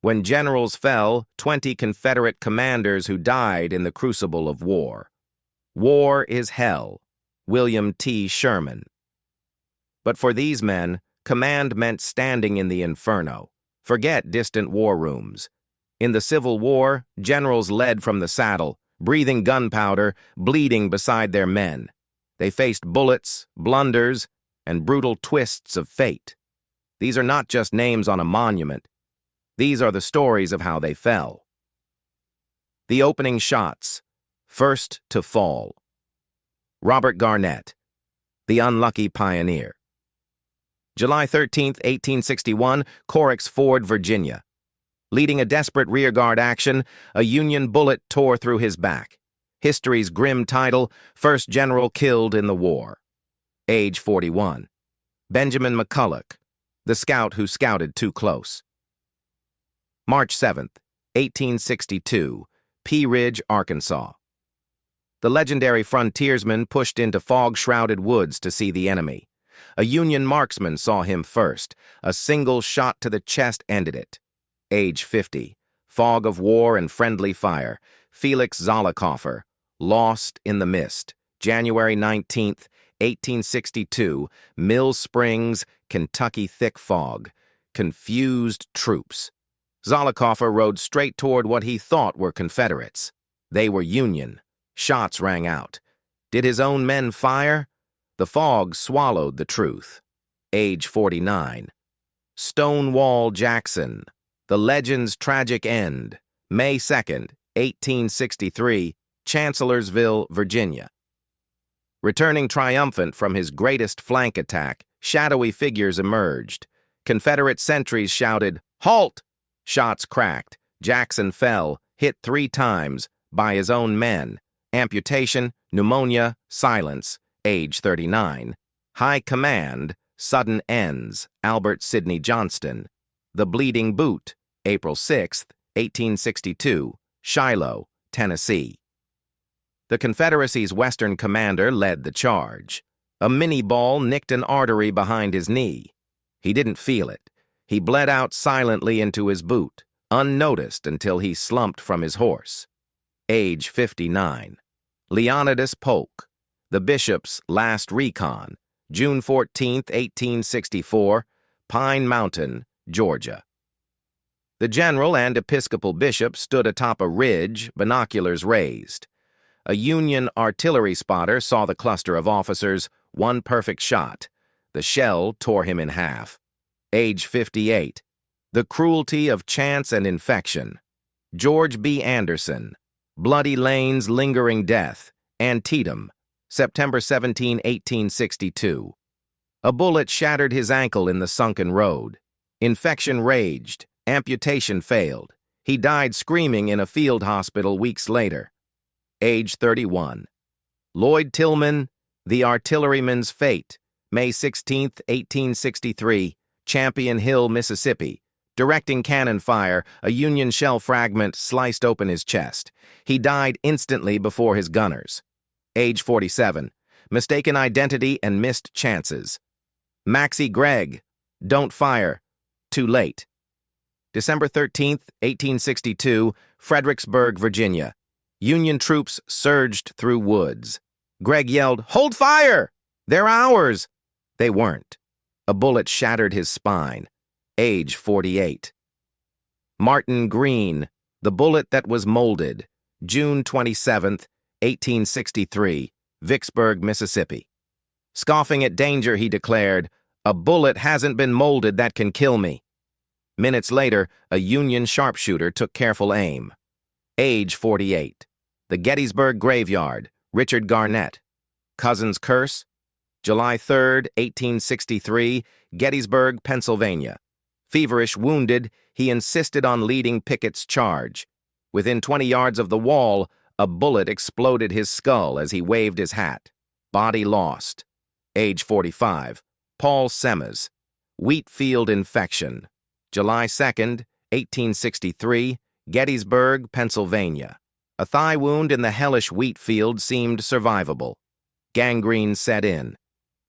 When generals fell, 20 Confederate commanders who died in the crucible of war. War is hell. William T. Sherman. But for these men, command meant standing in the inferno. Forget distant war rooms. In the Civil War, generals led from the saddle, breathing gunpowder, bleeding beside their men. They faced bullets, blunders, and brutal twists of fate. These are not just names on a monument. These are the stories of how they fell. The opening shots. First to fall. Robert Garnett, the unlucky pioneer. July 13, 1861, Corix Ford, Virginia. Leading a desperate rearguard action, a Union bullet tore through his back. History's grim title, First General Killed in the War. Age 41. Benjamin McCulloch, the scout who scouted too close. March 7, 1862, Pea Ridge, Arkansas. The legendary frontiersman pushed into fog-shrouded woods to see the enemy. A Union marksman saw him first. A single shot to the chest ended it. Age 50. Fog of war and friendly fire. Felix Zollicoffer. Lost in the mist. January 19, 1862. Mill Springs, Kentucky. Thick fog. Confused troops. Zollicoffer rode straight toward what he thought were Confederates. They were Union. Shots rang out. Did his own men fire? The fog swallowed the truth. Age 49. Stonewall Jackson. The legend's tragic end. May 2nd, 1863, Chancellorsville, Virginia. Returning triumphant from his greatest flank attack, shadowy figures emerged. Confederate sentries shouted, "Halt!" Shots cracked. Jackson fell, hit 3 times, by his own men. Amputation, pneumonia, silence. Age 39. High Command, sudden ends. Albert Sidney Johnston. The Bleeding Boot, April 6, 1862, Shiloh, Tennessee. The Confederacy's Western commander led the charge. A mini ball nicked an artery behind his knee. He didn't feel it. He bled out silently into his boot, unnoticed until he slumped from his horse. Age 59. Leonidas Polk. The Bishop's Last Recon, June 14, 1864, Pine Mountain, Georgia. The general and Episcopal bishop stood atop a ridge, binoculars raised. A Union artillery spotter saw the cluster of officers, one perfect shot. The shell tore him in half. Age 58. The Cruelty of Chance and Infection. George B. Anderson. Bloody Lane's Lingering Death, Antietam, September 17, 1862. A bullet shattered his ankle in the sunken road. Infection raged. Amputation failed. He died screaming in a field hospital weeks later. Age 31. Lloyd Tillman, The Artilleryman's Fate, May 16, 1863, Champion Hill, Mississippi. Directing cannon fire, a Union shell fragment sliced open his chest. He died instantly before his gunners. Age 47. Mistaken identity and missed chances. Maxie Gregg. Don't fire. Too late. December 13, 1862, Fredericksburg, Virginia. Union troops surged through woods. Gregg yelled, "Hold fire! They're ours!" They weren't. A bullet shattered his spine. Age 48. Martin Green, The Bullet That Was Molded, June 27, 1863, Vicksburg, Mississippi. Scoffing at danger, he declared, "A bullet hasn't been molded that can kill me." Minutes later, a Union sharpshooter took careful aim. Age 48. The Gettysburg Graveyard, Richard Garnett. Cousin's Curse, July 3, 1863, Gettysburg, Pennsylvania. Feverish wounded, he insisted on leading Pickett's charge. Within 20 yards of the wall, a bullet exploded his skull as he waved his hat. Body lost. Age 45. Paul Semmes. Wheatfield Infection. July 2, 1863, Gettysburg, Pennsylvania. A thigh wound in the hellish wheat field seemed survivable. Gangrene set in.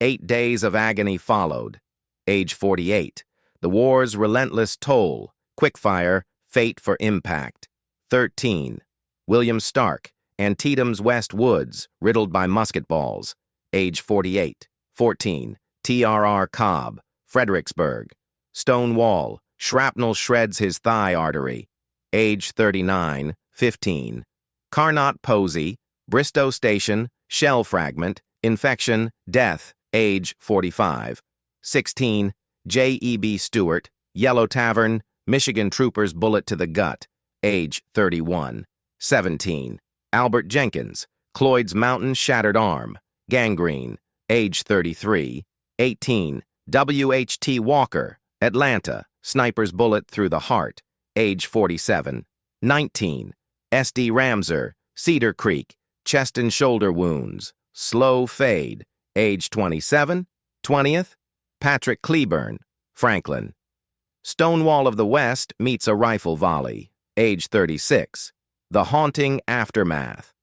8 days of agony followed. Age 48. The war's relentless toll. Quickfire, Fate for Impact. 13. William Stark, Antietam's West Woods, riddled by musket balls, age 48. 14. T.R.R. Cobb, Fredericksburg. Stonewall, shrapnel shreds his thigh artery, age 39. 15. Carnot Posey, Bristow Station, shell fragment, infection, death, age 45. 16. J.E.B. Stewart, Yellow Tavern, Michigan trooper's bullet to the gut, age 31. 17. Albert Jenkins, Cloyd's Mountain shattered arm, gangrene, age 33. 18. W.H.T. Walker, Atlanta, sniper's bullet through the heart, age 47. 19. S.D. Ramser, Cedar Creek, chest and shoulder wounds, slow fade, age 27. 20th. Patrick Cleburne, Franklin. Stonewall of the West meets a rifle volley, age 36. The haunting aftermath.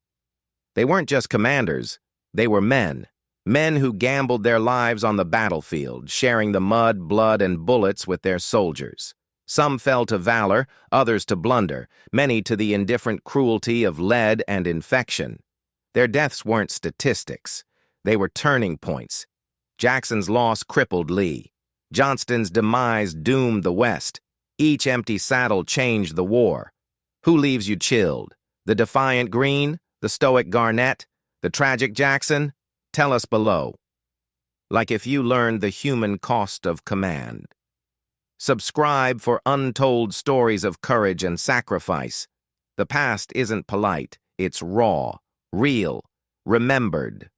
They weren't just commanders, they were men. Men who gambled their lives on the battlefield, sharing the mud, blood, and bullets with their soldiers. Some fell to valor, others to blunder, many to the indifferent cruelty of lead and infection. Their deaths weren't statistics. They were turning points. Jackson's loss crippled Lee. Johnston's demise doomed the West. Each empty saddle changed the war. Who leaves you chilled? The defiant Greene? The stoic Garnett? The tragic Jackson? Tell us below. Like if you learned the human cost of command. Subscribe for untold stories of courage and sacrifice. The past isn't polite, it's raw, real, remembered.